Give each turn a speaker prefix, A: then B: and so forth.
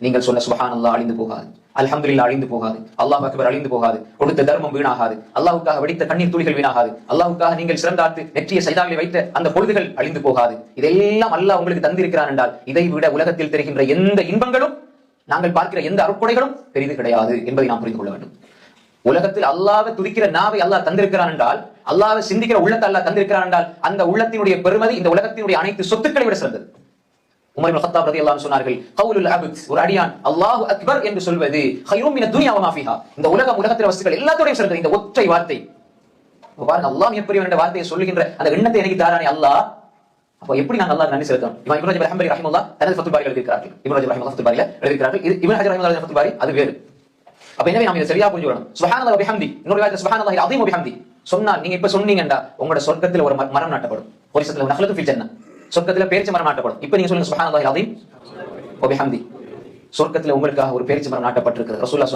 A: நீங்கள் சொன்ன சுப்ஹானல்லாஹ் அழிந்து போகாது, அல்ஹம்துலில்லாஹ் அழிந்து போகாது, அல்லாஹ் அக்பர் அழிந்து போகாது, கொடுத்த தர்மம் வீணாகாது, அல்லாஹ்வுக்காக வெடித்த கண்ணீர் துளிகள் வீணாகாது, அல்லாஹ்வுக்காக நீங்கள் சிறந்தார்த்து நெற்றிய சைதாவில் வைத்த அந்த பொழுதுகள் அழிந்து போகாது. இதெல்லாம் அல்லாஹ் உங்களுக்கு தந்திருக்கிறான் என்றால் இதை விட உலகத்தில் தெரிகின்ற எந்த இன்பங்களும், நாங்கள் பார்க்கிற எந்த அருட்கொடைகளும் பெரிது கிடையாது என்பதை நாம் புரிந்து கொள்ள வேண்டும். உலகத்தில் அல்லாஹ்வை துதிக்கிற நாவை அல்லாஹ் தந்திருக்கிறான் என்றால், அல்லாஹ்வை சிந்திக்கிற உள்ளத்தை அல்லாஹ் தந்திருக்கிறான் என்றால் அந்த உள்ளத்தினுடைய பெருமதி இந்த உலகத்தினுடைய அனைத்து சொத்துக்களை விட சிறந்தது. உமர் இப்னு கத்தாப் ரலியல்லாஹு அன்ஹு சொன்னார்கள், கவுலுல் அப்த், ஒரு அடியான் அல்லாஹு அக்பர் என்று சொல்வது கைரும் மின துன்யா வ மா ஃபீஹா, இந்த உலகத்தில் வஸ்துக்கள் எல்லாத்தோடையும் சிறந்தது இந்த ஒற்றை வார்த்தை. பாருங்க, அல்லாஹ் மிகப்பெரியவன் என்ற வார்த்தையை சொல்லுகின்ற அந்த எண்ணத்தை எனக்கு தாரானே அல்லாஹ். அப்ப எப்படி நாங்கள் அல்லாஹ் நன்றி செலுத்தணும்? இமாம் இப்னு ரஜப் அல்-ஹம்பலி ரஹிமஹுல்லாஹ் தனது ஃபத்வா பாரியில் எழுதியிருக்கிறார்கள். இப்னு ரஜப் ரஹிமஹுல்லாஹ் ஃபத்வா பாரியில் எழுதியிருக்கிறார்கள். இது இப்னு ஹஜர் ரஹிமஹுல்லாஹ் ஃபத்வா பாரி, அது வேறு. அப்ப எனவே நாம் இதை சரியா புரிஞ்சுக்கணும். சுப்ஹானல்லாஹி வ பிஹம்தி, இன்னொரு வார்த்தை சுப்ஹானல்லாஹில் அஸீம் வ பிஹம்தி சொன்னா நீங்க இப்ப சொன்னீங்கடா உங்களோட சொர்க்கத்துல ஒரு மரம் நாட்டப்படும். ஒரிசத்துல நஹ்லத்து ஃபில் ஜன்னah, சொர்க்கத்துல பேரிச்ச மரம் நாட்டப்படும். இப்ப நீங்க சொல்லுங்க சுப்ஹானல்லாஹில் அஸீம் வ பிஹம்தி, சொர்க்கத்துல உங்களுக்காக ஒரு பேரிச்ச மரம் நாட்டப்பட்டிருக்கிறது. ரசூலுல்லாஹ்